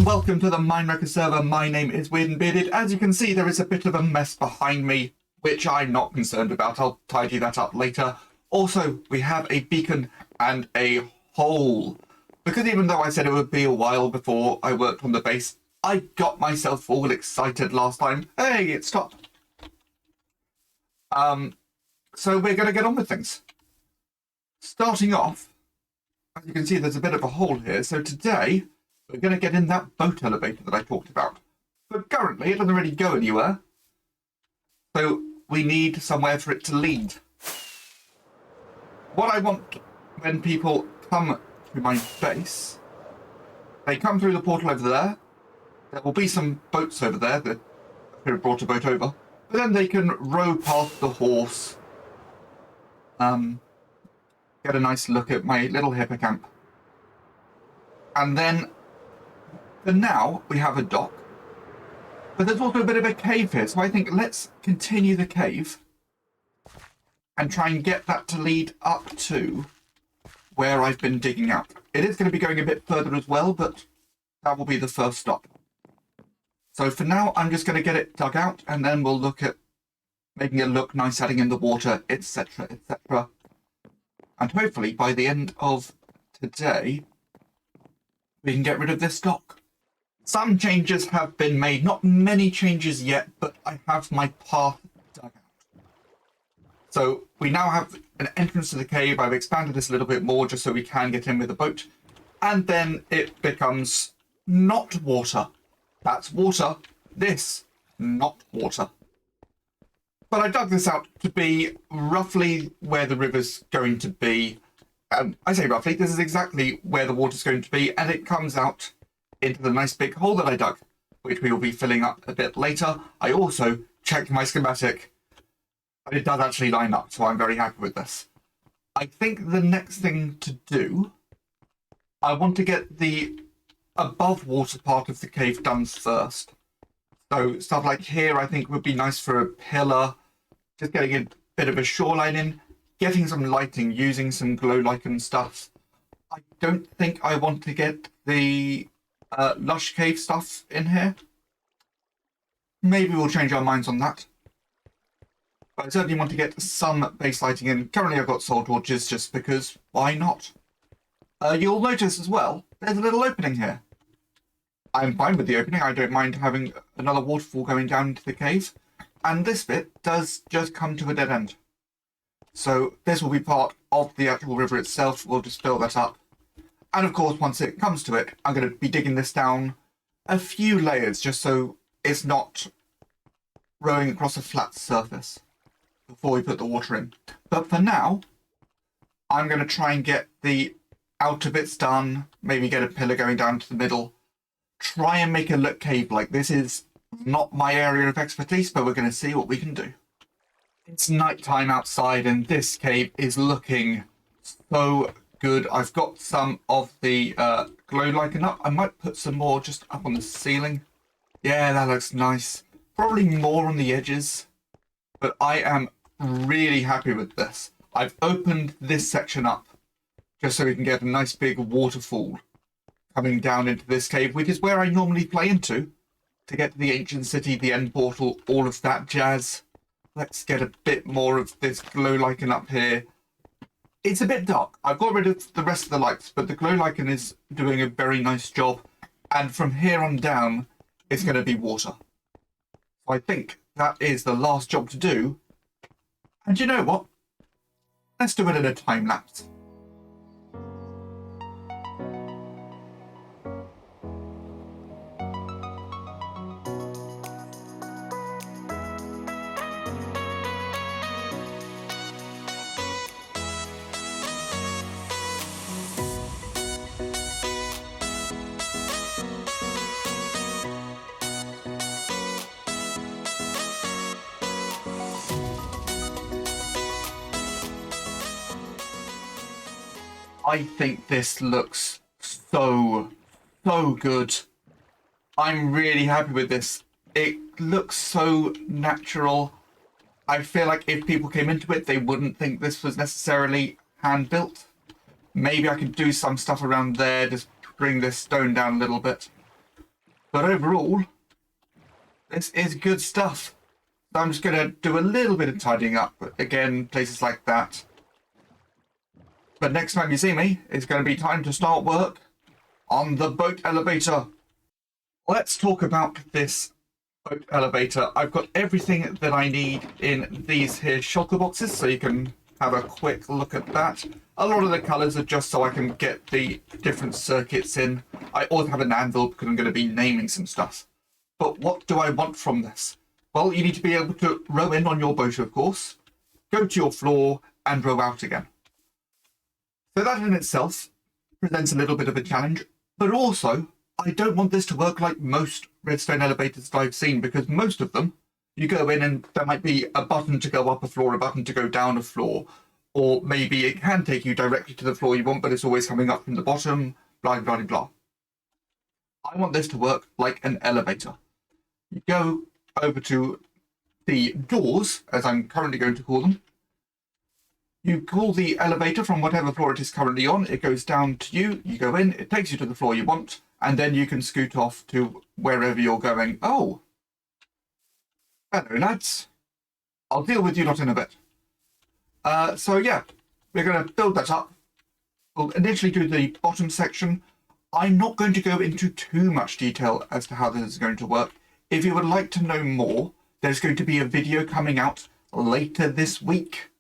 and welcome to the MineWreckers server. My name is Weird and Bearded. As you can see, there is a bit of a mess behind me, which I'm not concerned about. I'll tidy that up later. Also, we have a beacon and a hole. Because even though I said it would be a while before I worked on the base, I got myself all excited last time. Hey, it stopped. So we're going to get on with things. Starting off, as you can see, there's a bit of a hole here. So today, we're going to get in that boat elevator that I talked about. But currently, it doesn't really go anywhere. So we need somewhere for it to lead. What I want when people come to my base, they come through the portal over there. There will be some boats over there that have brought a boat over. But then they can row past the horse. Get a nice look at my little hippocamp. And then, for now, we have a dock. But there's also a bit of a cave here, so I think let's continue the cave and try and get that to lead up to where I've been digging out. It is going to be going a bit further as well, but that will be the first stop. So for now, I'm just going to get it dug out, and then we'll look at making it look nice, adding in the water, etc., etc. And hopefully, by the end of today, we can get rid of this dock. Some changes have been made, not many changes yet, but I have my path dug out. So we now have an entrance to the cave. I've expanded this a little bit more just so we can get in with a boat. And then it becomes not water. That's water. This, not water. But I dug this out to be roughly where the river's going to be. I say roughly, this is exactly where the water's going to be, and it comes out into the nice big hole that I dug, which we will be filling up a bit later. I also checked my schematic, and it does actually line up, so I'm very happy with this. I think the next thing to do, I want to get the above water part of the cave done first. So stuff like here I think would be nice for a pillar, just getting a bit of a shoreline in, getting some lighting, using some glow lichen stuff. I don't think I want to get the lush cave stuff in here. Maybe we'll change our minds on that. But I certainly want to get some base lighting in. Currently I've got soul torches just because why not? You'll notice as well, there's a little opening here. I'm fine with the opening. I don't mind having another waterfall going down into the cave. And this bit does just come to a dead end. So this will be part of the actual river itself. We'll just fill that up. And of course, once it comes to it, I'm going to be digging this down a few layers just so it's not rowing across a flat surface before we put the water in. But for now, I'm going to try and get the outer bits done, maybe get a pillar going down to the middle, try and make it look cave-like. This is not my area of expertise, but we're going to see what we can do. It's nighttime outside and this cave is looking so good. I've got some of the glow lichen up. I might put some more just up on the ceiling. Yeah, that looks nice. Probably more on the edges, but I am really happy with this. I've opened this section up just so we can get a nice big waterfall coming down into this cave, which is where I normally play into to get to the ancient city, the end portal, all of that jazz. Let's get a bit more of this glow lichen up here. It's a bit dark. I've got rid of the rest of the lights, but the glow lichen is doing a very nice job. And from here on down, it's going to be water. So I think that is the last job to do. And you know what? Let's do it in a time lapse. I think this looks so good. I'm really happy with this. It looks so natural. I feel like if people came into it, they wouldn't think this was necessarily hand-built. Maybe I could do some stuff around there, just bring this stone down a little bit. But overall, this is good stuff. So I'm just going to do a little bit of tidying up. Again, places like that. But next time you see me, it's going to be time to start work on the boat elevator. Let's talk about this boat elevator. I've got everything that I need in these here shulker boxes, so you can have a quick look at that. A lot of the colours are just so I can get the different circuits in. I also have an anvil because I'm going to be naming some stuff. But what do I want from this? Well, you need to be able to row in on your boat, of course, go to your floor and row out again. So that in itself presents a little bit of a challenge, but also I don't want this to work like most redstone elevators that I've seen, because most of them, you go in and there might be a button to go up a floor, a button to go down a floor, or maybe it can take you directly to the floor you want, but it's always coming up from the bottom, blah, blah, blah. I want this to work like an elevator. You go over to the doors, as I'm currently going to call them. You call the elevator from whatever floor it is currently on. It goes down to you. You go in. It takes you to the floor you want. And then you can scoot off to wherever you're going. Oh. Hello, lads. I'll deal with you lot in a bit. So, yeah. We're going to build that up. We'll initially do the bottom section. I'm not going to go into too much detail as to how this is going to work. If you would like to know more, there's going to be a video coming out later this week.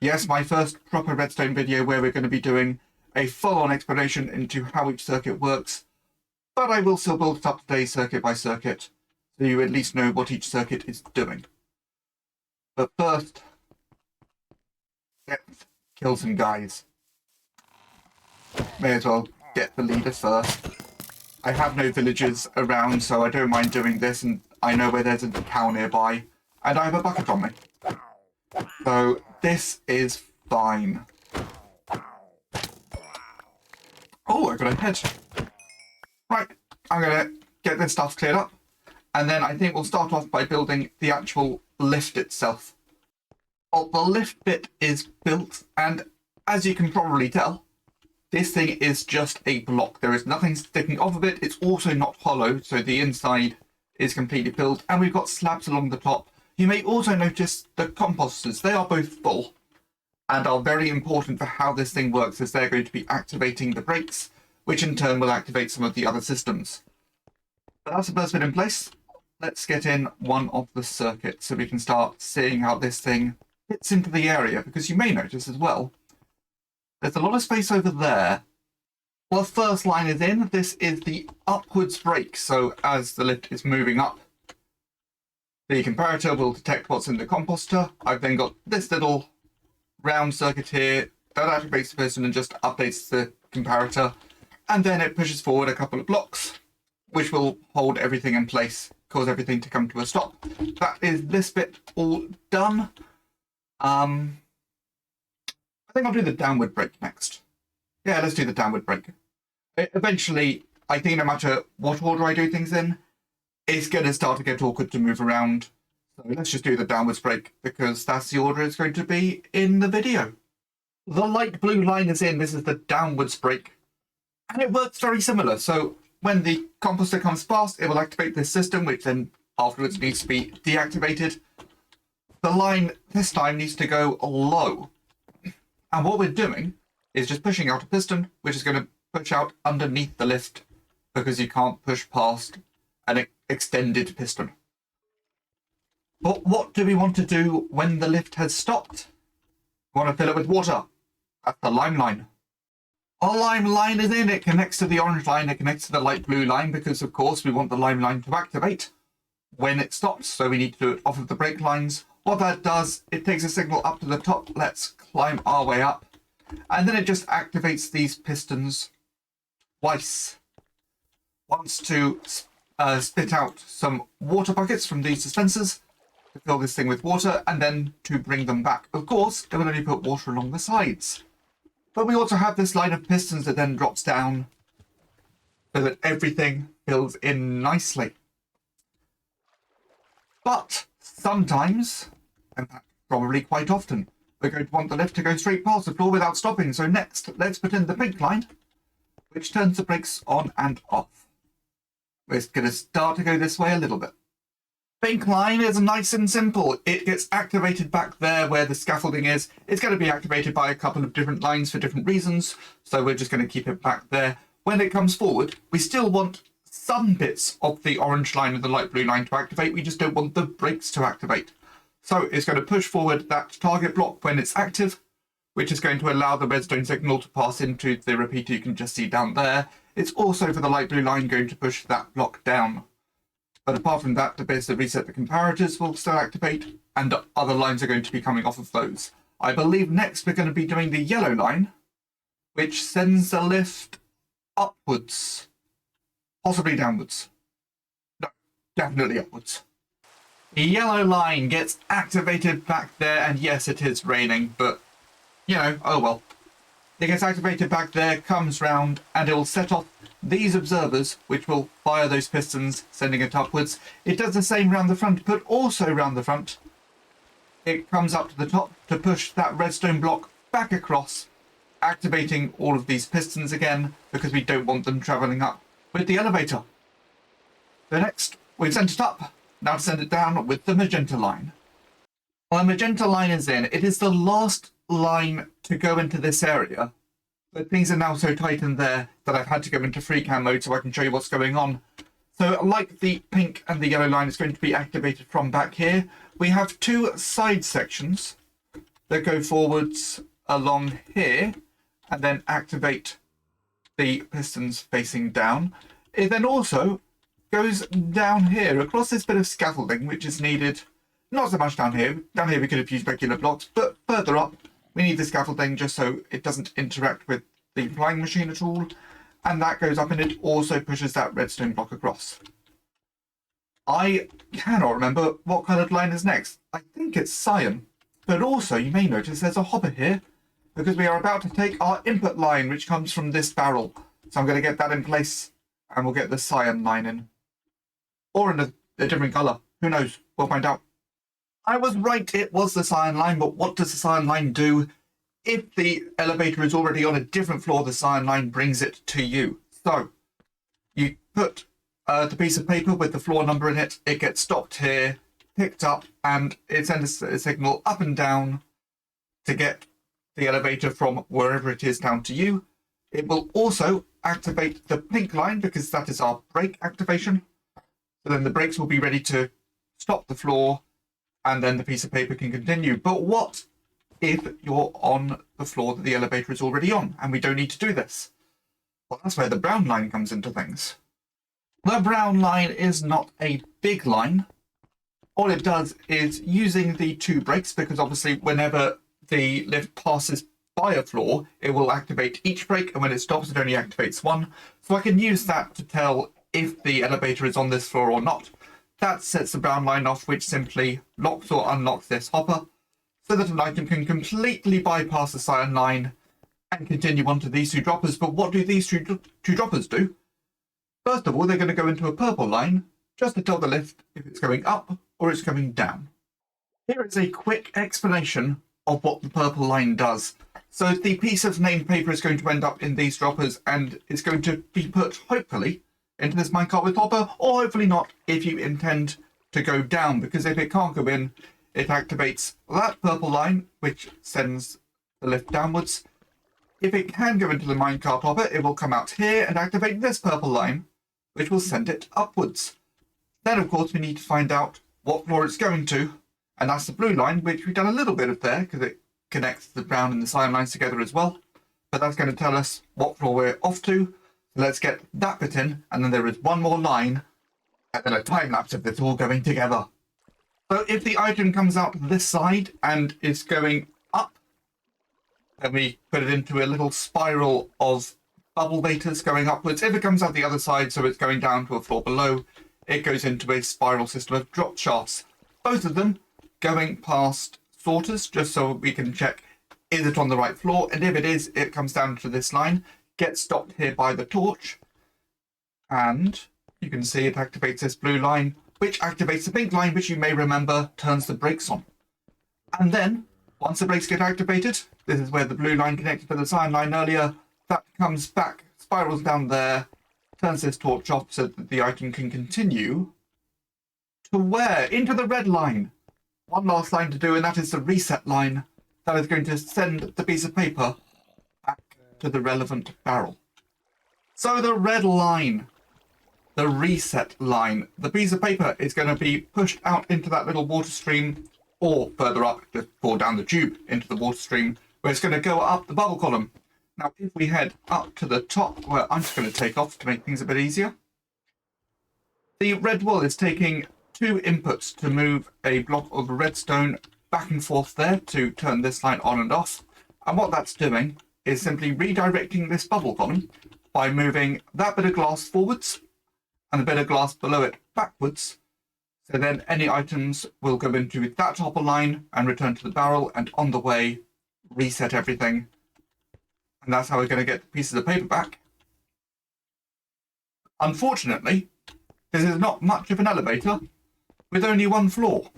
Yes, my first proper redstone video where we're going to be doing a full-on explanation into how each circuit works, but I will still build it up today circuit by circuit, so you at least know what each circuit is doing. But first, let's kill some guys. May as well get the leader first. I have no villagers around, so I don't mind doing this, and I know where there's a cow nearby, and I have a bucket on me. So this is fine. Oh, I got a head. Right, I'm going to get this stuff cleared up, and then I think we'll start off by building the actual lift itself. Well, the lift bit is built, and as you can probably tell, this thing is just a block. There is nothing sticking off of it. It's also not hollow, so the inside is completely filled, and we've got slabs along the top. You may also notice the composters. They are both full and are very important for how this thing works, as they're going to be activating the brakes, which in turn will activate some of the other systems. But that's the first bit in place. Let's get in one of the circuits so we can start seeing how this thing fits into the area, because you may notice as well, there's a lot of space over there. Well, the first line is in. This is the upwards brake, so as the lift is moving up, the comparator will detect what's in the composter. I've then got this little round circuit here that activates the piston and just updates the comparator. And then it pushes forward a couple of blocks, which will hold everything in place, cause everything to come to a stop. That is this bit all done. I think I'll do the downward brake next. Yeah, let's do the downward brake. Eventually, I think no matter what order I do things in, it's going to start to get awkward to move around. So let's just do the downwards brake, because that's the order it's going to be in the video. The light blue line is in. This is the downwards brake. And it works very similar. So when the composter comes past, it will activate this system, which then afterwards needs to be deactivated. The line this time needs to go low. And what we're doing is just pushing out a piston, which is going to push out underneath the lift, because you can't push past an extended piston. But what do we want to do when the lift has stopped? We want to fill it with water. That's the lime line. Our lime line is in. It connects to the orange line. It connects to the light blue line, because of course we want the lime line to activate when it stops. So we need to do it off of the brake lines. What that does, it takes a signal up to the top. Let's climb our way up. And then it just activates these pistons twice. Once to spit out some water buckets from these dispensers to fill this thing with water, and then to bring them back. Of course, it will only put water along the sides. But we also have this line of pistons that then drops down so that everything fills in nicely. But sometimes, and probably quite often, we're going to want the lift to go straight past the floor without stopping. So next, let's put in the brake line, which turns the brakes on and off. It's going to start to go this way a little bit. Pink line is nice and simple. It gets activated back there where the scaffolding is. It's going to be activated by a couple of different lines for different reasons, so we're just going to keep it back there. When it comes forward, we still want some bits of the orange line and the light blue line to activate. We just don't want the brakes to activate. So it's going to push forward that target block when it's active, which is going to allow the redstone signal to pass into the repeater you can just see down there. It's also, for the light blue line, going to push that block down. But apart from that, the bits that reset the comparators will still activate, and other lines are going to be coming off of those. I believe next we're going to be doing the yellow line, which sends the lift upwards. Possibly downwards. No, definitely upwards. The yellow line gets activated back there, and yes, it is raining, but, you know, oh well. It gets activated back there, comes round, and it will set off these observers, which will fire those pistons, sending it upwards. It does the same round the front, but also round the front. It comes up to the top to push that redstone block back across, activating all of these pistons again, because we don't want them travelling up with the elevator. So next, we've sent it up. Now to send it down with the magenta line. Well, the magenta line is in. It is the last line to go into this area, but things are now so tight in there that I've had to go into free cam mode so I can show you what's going on. So like the pink and the yellow line is going to be activated from back here, we have two side sections that go forwards along here and then activate the pistons facing down. It then also goes down here across this bit of scaffolding, which is needed. Not so much down here. Down here we could have used regular blocks, but further up we need the scaffolding just so it doesn't interact with the flying machine at all. And that goes up, and it also pushes that redstone block across. I cannot remember what coloured line is next. I think it's cyan. But also you may notice there's a hopper here, because we are about to take our input line, which comes from this barrel. So I'm going to get that in place, and we'll get the cyan line in. Or in a different colour. Who knows? We'll find out. I was right, it was the cyan line, but what does the cyan line do? If the elevator is already on a different floor, the cyan line brings it to you. So, you put the piece of paper with the floor number in it, it gets stopped here, picked up, and it sends a signal up and down to get the elevator from wherever it is down to you. It will also activate the pink line, because that is our brake activation. So then the brakes will be ready to stop the floor, and then the piece of paper can continue. But what if you're on the floor that the elevator is already on, and we don't need to do this? Well, that's where the brown line comes into things. The brown line is not a big line. All it does is using the two brakes, because obviously whenever the lift passes by a floor, it will activate each brake, and when it stops, it only activates one. So I can use that to tell if the elevator is on this floor or not. That sets the brown line off, which simply locks or unlocks this hopper, so that an item can completely bypass the cyan line and continue on to these two droppers. But what do these two droppers do? First of all, they're going to go into a purple line, just to tell the lift if it's going up or it's going down. Here is a quick explanation of what the purple line does. So the piece of named paper is going to end up in these droppers, and it's going to be put, hopefully, into this minecart with hopper, or hopefully not if you intend to go down, because if it can't go in, it activates that purple line, which sends the lift downwards. If it can go into the minecart hopper, it will come out here and activate this purple line, which will send it upwards. Then, of course, we need to find out what floor it's going to, and that's the blue line, which we've done a little bit of there, because it connects the brown and the cyan lines together as well. But that's going to tell us what floor we're off to. So let's get that bit in, and then there is one more line, and then a time lapse of this all going together. So if the item comes out this side and is going up, then we put it into a little spiral of bubble vators going upwards. If it comes out the other side, so it's going down to a floor below, it goes into a spiral system of drop shafts. Both of them going past sorters, just so we can check, is it on the right floor? And if it is, it comes down to this line, gets stopped here by the torch, and you can see it activates this blue line, which activates the pink line, which you may remember turns the brakes on. And then, once the brakes get activated, this is where the blue line connected to the cyan line earlier, that comes back, spirals down there, turns this torch off so that the item can continue to where? Into the red line. One last line to do, and that is the reset line. That is going to send the piece of paper back to the relevant barrel. So the red line, the reset line, the piece of paper is going to be pushed out into that little water stream, or further up, just pour down the tube into the water stream, where it's going to go up the bubble column. Now, if we head up to the top, where I'm just going to take off to make things a bit easier, the red wool is taking 2 inputs to move a block of redstone back and forth there to turn this line on and off. And what that's doing is simply redirecting this bubble column by moving that bit of glass forwards and the bit of glass below it backwards. So then any items will go into that hopper line and return to the barrel, and on the way, reset everything. And that's how we're going to get the pieces of paper back. Unfortunately, this is not much of an elevator with only 1 floor.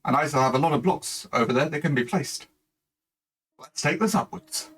And I still have a lot of blocks over there that can be placed. Let's take this upwards.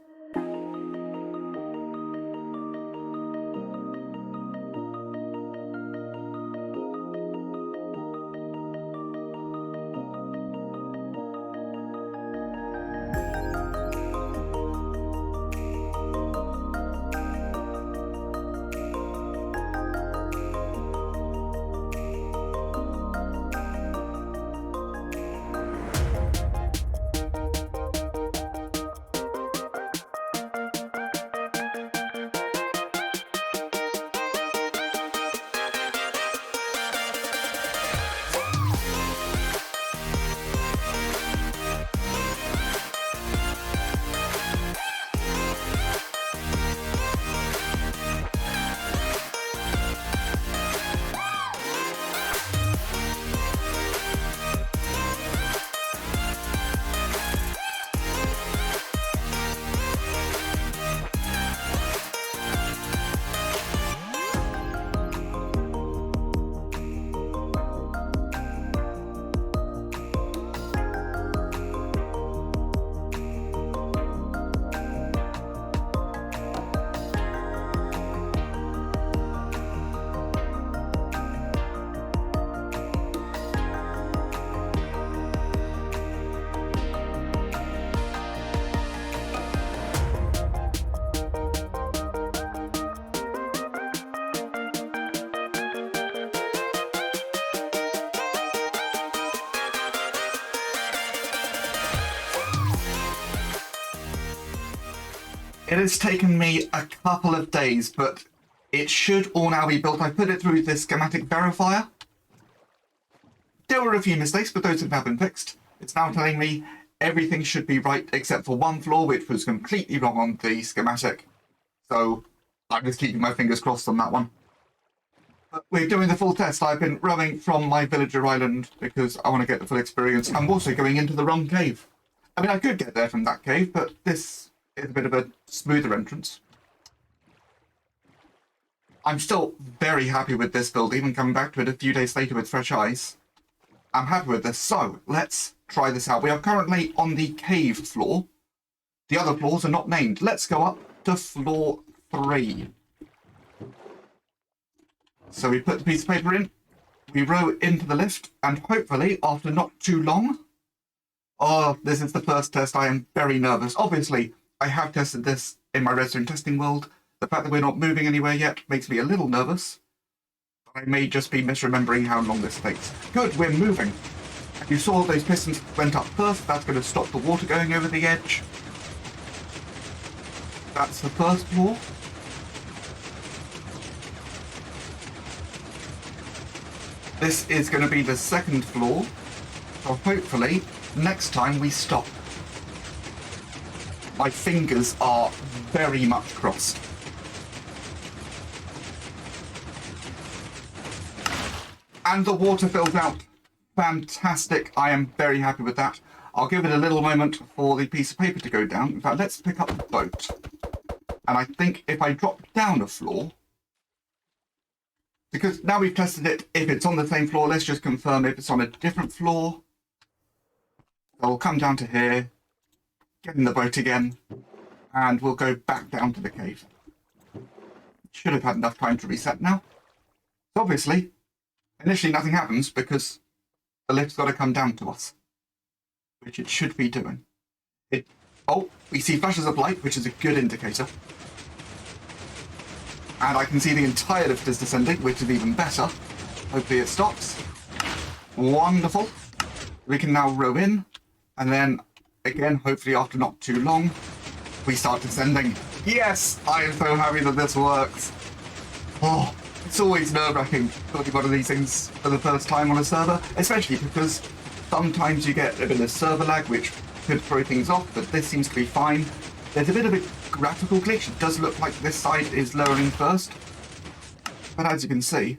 It has taken me a couple of days, but it should all now be built. I put it through the schematic verifier. There were a few mistakes, but those have now been fixed. It's now telling me everything should be right except for 1 floor, which was completely wrong on the schematic. So I'm just keeping my fingers crossed on that one. But we're doing the full test. I've been rowing from my villager island because I want to get the full experience. I'm also going into the wrong cave. I mean, I could get there from that cave, but this is a bit of a smoother entrance. I'm still very happy with this build, even coming back to it a few days later with fresh eyes. I'm happy with this, so let's try this out. We are currently on the cave floor. The other floors are not named. Let's go up to floor 3. So we put the piece of paper in, we row into the lift, and hopefully, after not too long... Oh, this is the first test. I am very nervous. Obviously, I have tested this in my redstone testing world. The fact that we're not moving anywhere yet makes me a little nervous. But I may just be misremembering how long this takes. Good, we're moving. And you saw those pistons went up first. That's going to stop the water going over the edge. That's the first floor. This is going to be the second floor. So hopefully, next time we stop. My fingers are very much crossed. And the water fills out. Fantastic. I am very happy with that. I'll give it a little moment for the piece of paper to go down. In fact, let's pick up the boat. And I think if I drop down a floor, because now we've tested it, if it's on the same floor, let's just confirm if it's on a different floor. I'll come down to here, get in the boat again, and we'll go back down to the cave. should have had enough time to reset now. So obviously, initially nothing happens because the lift's got to come down to us, which it should be doing. Oh, we see flashes of light, which is a good indicator. And I can see the entire lift is descending, which is even better. Hopefully it stops. Wonderful. We can now row in, and then, again, hopefully after not too long, we start descending. Yes! I am so happy that this works. Oh, it's always nerve-wracking talking one of these things for the first time on a server, especially because sometimes you get a bit of server lag, which could throw things off, but this seems to be fine. There's a bit of a graphical glitch. It does look like this side is lowering first. But as you can see,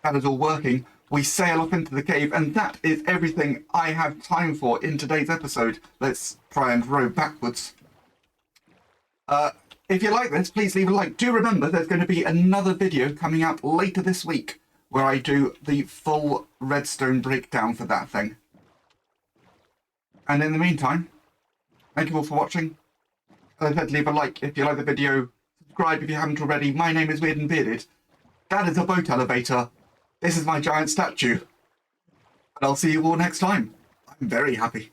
that is all working. We sail off into the cave, and that is everything I have time for in today's episode. Let's try and row backwards. If you like this, please leave a like. Do remember there's going to be another video coming out later this week where I do the full redstone breakdown for that thing. And in the meantime, thank you all for watching. As I said, leave a like if you like the video. Subscribe if you haven't already. My name is Weird and Bearded. That is a boat elevator. This is my giant statue. And I'll see you all next time. I'm very happy.